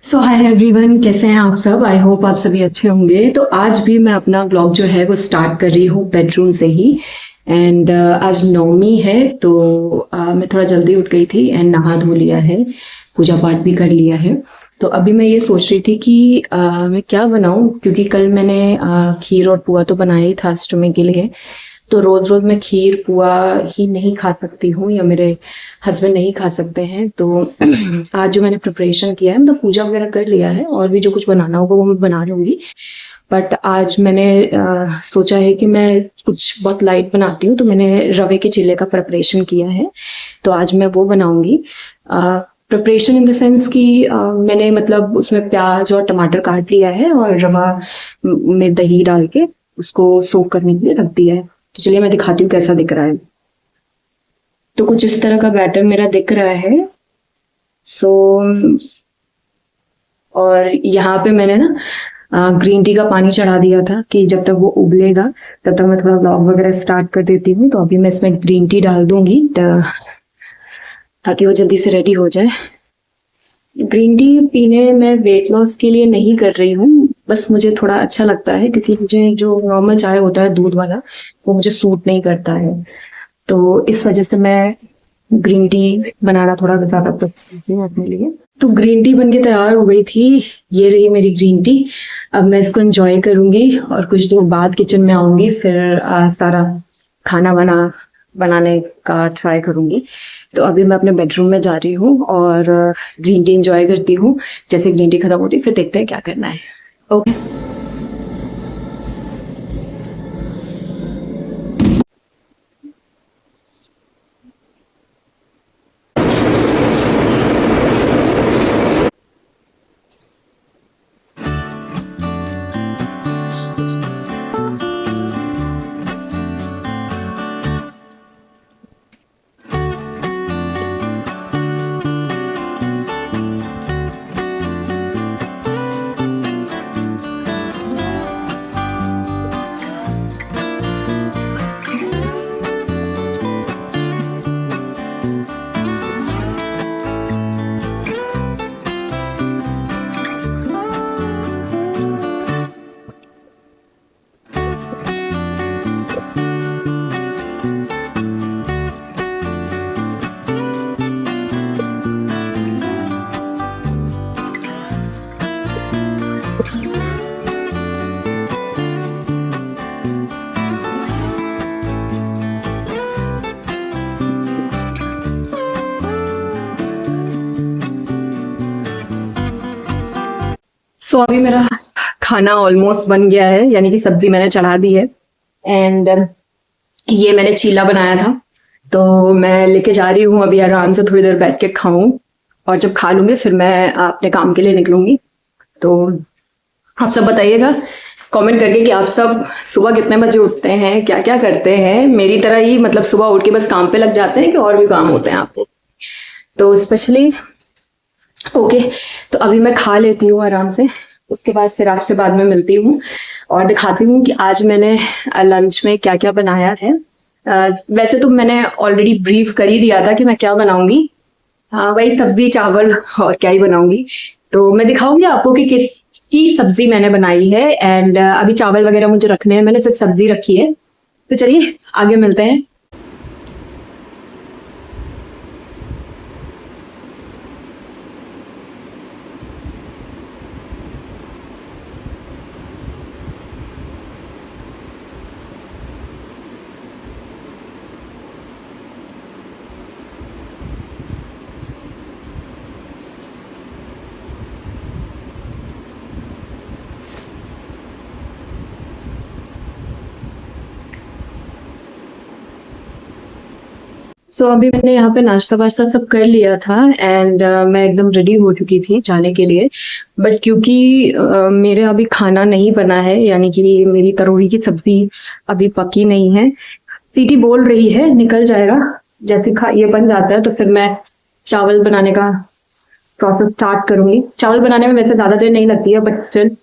सो hi everyone, कैसे हैं आप सब। आई होप आप सभी अच्छे होंगे। तो आज भी मैं अपना व्लॉग जो है वो स्टार्ट कर रही हूँ बेडरूम से ही। एंड आज नवमी है तो मैं थोड़ा जल्दी उठ गई थी एंड नहा धो लिया है, पूजा पाठ भी कर लिया है। तो अभी मैं ये सोच रही थी कि मैं क्या बनाऊं, क्योंकि कल मैंने खीर और पुआ तो बनाया ही था अष्टमी के लिए। तो रोज रोज मैं खीर पुआ ही नहीं खा सकती हूँ, या मेरे हस्बैंड नहीं खा सकते हैं। तो आज जो मैंने प्रिपरेशन किया है, मतलब पूजा वगैरह कर लिया है और भी जो कुछ बनाना होगा वो मैं बना लूंगी। बट आज मैंने सोचा है कि मैं कुछ बहुत लाइट बनाती हूँ, तो मैंने रवे के चीले का प्रिपरेशन किया है। तो आज मैं वो बनाऊंगी। प्रिपरेशन इन द सेंस कि मैंने मतलब उसमें प्याज और टमाटर काट लिया है और रवा में दही डाल के उसको सोक करने के लिए रख दिया है। तो चलिए मैं दिखाती हूँ कैसा दिख रहा है। तो कुछ इस तरह का बैटर मेरा दिख रहा है। सो और यहाँ पे मैंने ना ग्रीन टी का पानी चढ़ा दिया था कि जब तक वो उबलेगा तब तक मैं थोड़ा व्लॉग वगैरह स्टार्ट कर देती हूँ। तो अभी मैं इसमें ग्रीन टी डाल दूंगी ताकि वो जल्दी से रेडी हो जाए। ग्रीन टी पीने में वेट लॉस के लिए नहीं कर रही हूँ, बस मुझे थोड़ा अच्छा लगता है, क्योंकि मुझे जो नॉर्मल चाय होता है दूध वाला वो मुझे सूट नहीं करता है। तो इस वजह से मैं ग्रीन टी बनाना थोड़ा ज्यादा प्रेफर करती हूँ अपने लिए। तो ग्रीन टी बनके तैयार हो गई थी। ये रही मेरी ग्रीन टी। अब मैं इसको एंजॉय करूंगी और कुछ देर बाद किचन में आऊंगी, फिर सारा खाना बनाने का ट्राई करूंगी। तो अभी मैं अपने बेडरूम में जा रही हूँ और ग्रीन टी एंजॉय करती हूँ। जैसे ग्रीन टी खत्म होती है फिर देखते हैं क्या करना है। ओके। सो अभी मेरा खाना ऑलमोस्ट बन गया है, यानी कि सब्जी मैंने चढ़ा दी है। एंड ये मैंने चीला बनाया था, तो मैं लेके जा रही हूँ। अभी आराम से थोड़ी देर बैठ के खाऊं और जब खा लूंगी फिर मैं अपने काम के लिए निकलूंगी। तो आप सब बताइएगा कमेंट करके कि आप सब सुबह कितने बजे उठते हैं, क्या क्या करते हैं। मेरी तरह ही मतलब सुबह उठ के बस काम पे लग जाते हैं कि और भी काम होते हैं आपको। तो स्पेशली ओके। तो अभी मैं खा लेती हूँ आराम से, उसके बाद फिर आपसे बाद में मिलती हूँ और दिखाती हूँ कि आज मैंने लंच में क्या क्या बनाया है। वैसे तो मैंने ऑलरेडी ब्रीफ कर ही दिया था कि मैं क्या बनाऊंगी। वही सब्जी चावल और क्या ही बनाऊंगी। तो मैं दिखाऊंगी आपको कि किसकी सब्जी मैंने बनाई है। एंड अभी चावल वगैरह मुझे रखने हैं, मैंने सिर्फ सब्जी रखी है। तो चलिए आगे मिलते हैं। सो अभी मैंने यहाँ पे नाश्ता वाश्ता सब कर लिया था एंड मैं एकदम रेडी हो चुकी थी जाने के लिए। बट क्योंकि मेरे अभी खाना नहीं बना है, यानी कि मेरी तरोई की सब्जी अभी पकी नहीं है। सीटी बोल रही है, निकल जाएगा जैसे ये बन जाता है तो फिर मैं चावल बनाने का प्रोसेस स्टार्ट करूंगी। चावल बनाने में वैसे ज्यादा देर नहीं लगती है, बट स्टिल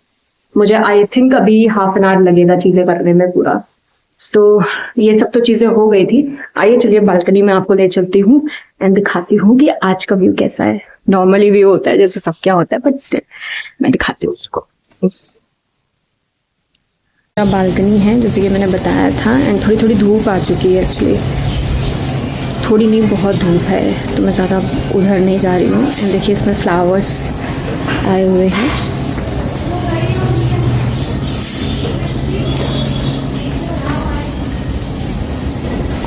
मुझे आई थिंक अभी हाफ एन आवर लगेगा चीजें करने में पूरा। सो ये सब तो चीजें हो गई थी। आइए चलिए बालकनी में आपको ले चलती हूँ एंड दिखाती हूँ कि आज का व्यू कैसा है। नॉर्मली व्यू होता है जैसे सब क्या होता है, बट स्टिल मैं दिखाती हूँ उसको। बालकनी है जैसे कि मैंने बताया था, एंड थोड़ी थोड़ी धूप आ चुकी है एक्चुअली, थोड़ी नहीं बहुत धूप है, तो मैं ज़्यादा उधर नहीं जा रही हूँ। एंड देखिए इसमें फ्लावर्स आए हुए हैं।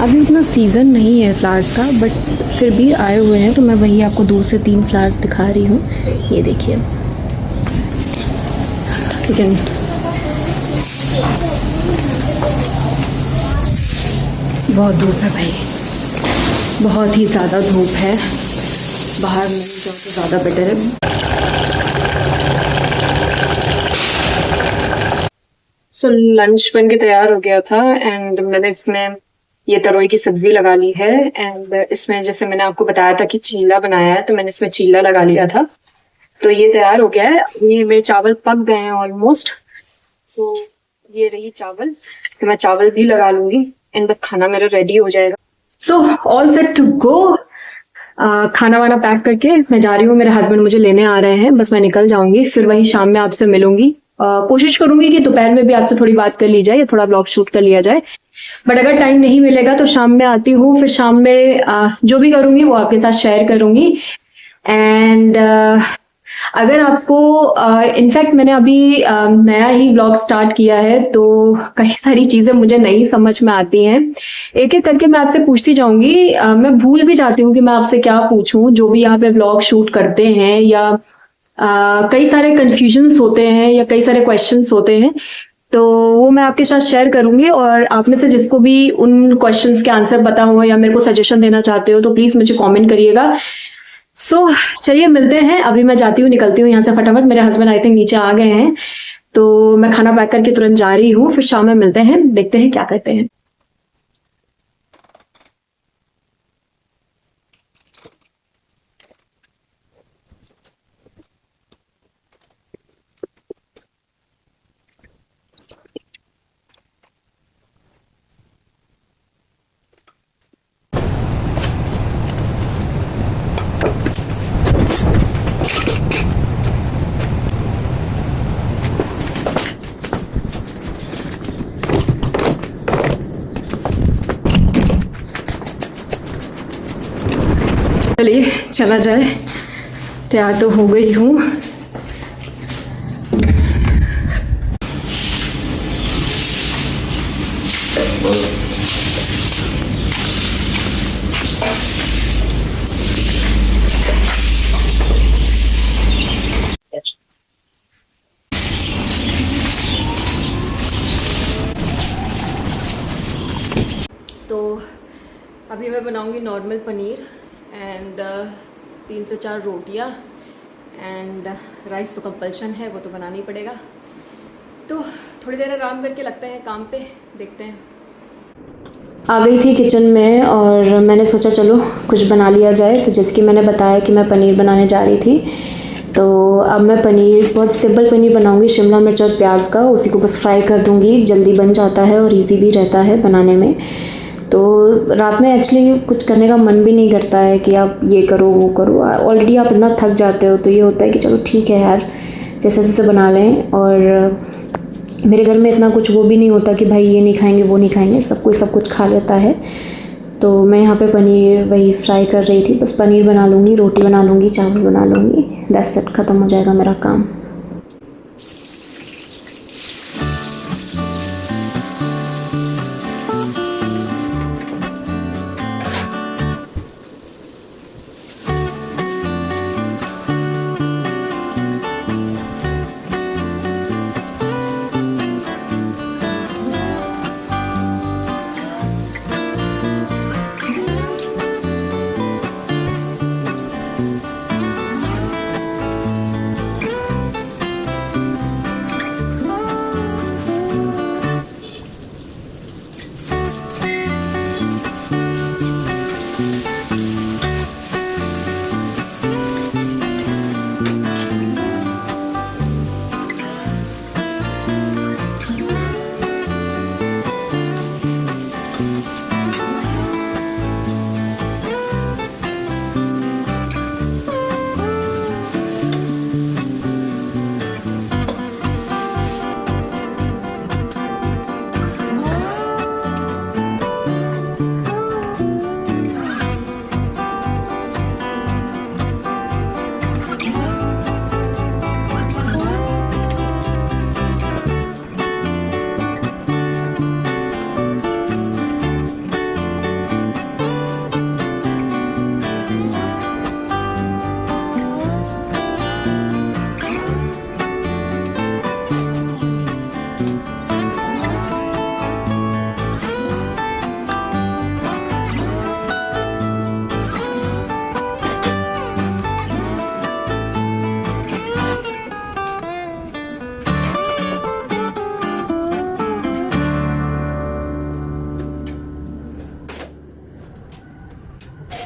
अभी इतना सीज़न नहीं है फ्लावर्स का, बट फिर भी आए हुए हैं, तो मैं वही आपको 2 से 3 फ्लावर्स दिखा रही हूँ। ये देखिए, लेकिन बहुत धूप है भाई, बहुत ही ज़्यादा धूप है, बाहर नहीं जाओ तो ज़्यादा बेटर है। सो लंच बन के तैयार हो गया था, एंड मैंने इसमें ये तरोई की सब्जी लगा ली है। एंड इसमें जैसे मैंने आपको बताया था कि चीला बनाया है, तो मैंने इसमें चीला लगा लिया था, तो ये तैयार हो गया है। ये मेरे चावल पक गए हैं ऑलमोस्ट, तो ये रही चावल, तो मैं चावल भी लगा लूंगी एंड बस खाना मेरा रेडी हो जाएगा। So all set to go. खाना वाना पैक करके मैं जा रही हूँ, मेरे हस्बैंड मुझे लेने आ रहे हैं, बस मैं निकल जाऊंगी, फिर वही शाम में आपसे मिलूंगी। कोशिश करूंगी कि दोपहर में भी आपसे थोड़ी बात कर ली जाए या थोड़ा ब्लॉग शूट कर लिया जाए, बट अगर टाइम नहीं मिलेगा तो शाम में आती हूँ, फिर शाम में जो भी करूंगी वो आपके साथ शेयर करूंगी। एंड अगर आपको इनफैक्ट मैंने अभी नया ही ब्लॉग स्टार्ट किया है, तो कई सारी चीजें मुझे नहीं समझ में आती हैं, एक एक करके मैं आपसे पूछती जाऊंगी। मैं भूल भी जाती हूँ कि मैं आपसे क्या पूछूं, जो भी यहाँ पे ब्लॉग शूट करते हैं, या कई सारे कंफ्यूजन्स होते हैं या कई सारे क्वेश्चंस होते हैं, तो वो मैं आपके साथ शेयर करूंगी। और आप में से जिसको भी उन क्वेश्चंस के आंसर पता हो या मेरे को सजेशन देना चाहते हो, तो प्लीज मुझे कमेंट करिएगा। सो चलिए मिलते हैं, अभी मैं जाती हूँ, निकलती हूँ यहाँ से फटाफट। मेरे हस्बैंड आई थिंक नीचे आ गए हैं, तो मैं खाना पैक करके तुरंत जा रही हूँ, फिर शाम में मिलते हैं, देखते हैं क्या करते हैं। चलिए चला जाए, तैयार तो हो गई हूँ। तो अभी मैं बनाऊंगी नॉर्मल पनीर एंड 3 से 4 रोटियां, एंड राइस तो कंपल्शन है, वो तो बनाना ही पड़ेगा। तो थोड़ी देर आराम करके लगते हैं काम पे, देखते हैं। आ गई थी किचन में और मैंने सोचा चलो कुछ बना लिया जाए, तो जैसे कि मैंने बताया कि मैं पनीर बनाने जा रही थी, तो अब मैं पनीर बहुत सिंपल पनीर बनाऊंगी, शिमला मिर्च और प्याज का, उसी को बस फ्राई कर दूंगी, जल्दी बन जाता है और इजी भी रहता है बनाने में। तो रात में एक्चुअली कुछ करने का मन भी नहीं करता है कि आप ये करो वो करो, ऑलरेडी आप इतना थक जाते हो, तो ये होता है कि चलो ठीक है यार, जैसे जैसे बना लें। और मेरे घर में इतना कुछ वो भी नहीं होता कि भाई ये नहीं खाएंगे वो नहीं खाएंगे, सब कोई सब कुछ खा लेता है। तो मैं यहाँ पे पनीर वही फ्राई कर रही थी, बस पनीर बना लूँगी, रोटी बना लूँगी, चावल बना लूँगी, दैट्स इट, ख़त्म हो जाएगा मेरा काम।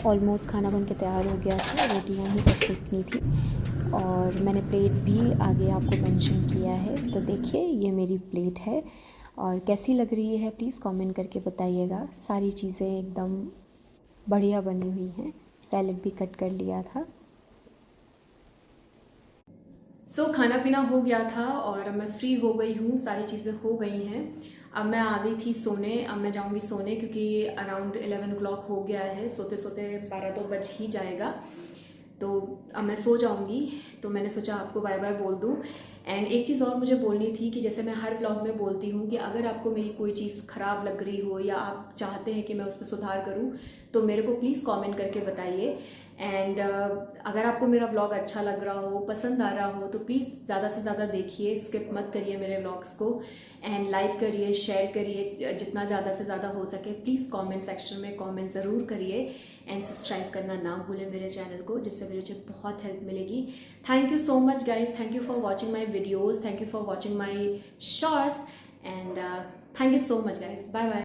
ऑलमोस्ट खाना बन के तैयार हो गया था, रोटियाँ ही बस सेकनी थी और मैंने प्लेट भी आगे आपको मेंशन किया है। तो देखिए ये मेरी प्लेट है और कैसी लग रही है प्लीज़ कमेंट करके बताइएगा। सारी चीज़ें एकदम बढ़िया बनी हुई हैं, सैलेड भी कट कर लिया था। खाना पीना हो गया था और मैं फ्री हो गई हूँ, सारी चीज़ें हो गई हैं। अब मैं आ गई थी सोने, अब मैं जाऊँगी सोने क्योंकि अराउंड 11 o'clock हो गया है, सोते सोते 12 तो बज ही जाएगा। तो अब मैं सो जाऊँगी, तो मैंने सोचा आपको बाय बाय बोल दूँ। एंड एक चीज़ और मुझे बोलनी थी कि जैसे मैं हर ब्लॉग में बोलती हूँ कि अगर आपको मेरी कोई चीज़ ख़राब लग रही हो या आप चाहते हैं कि मैं उस पर सुधार करूँ तो मेरे को प्लीज़ कमेंट करके बताइए। एंड अगर आपको मेरा ब्लॉग अच्छा लग रहा हो, पसंद आ रहा हो तो प्लीज़ ज़्यादा से ज़्यादा देखिए, स्किप मत करिए मेरे ब्लॉग्स को। एंड लाइक करिए, शेयर करिए, जितना ज़्यादा से ज़्यादा हो सके। प्लीज़ कमेंट सेक्शन में कमेंट ज़रूर करिए एंड सब्सक्राइब करना ना भूलें मेरे चैनल को, जिससे मुझे बहुत हेल्प मिलेगी। Thank you so much guys, thank you for watching my videos, thank you for watching my shorts and thank you so much guys, bye bye.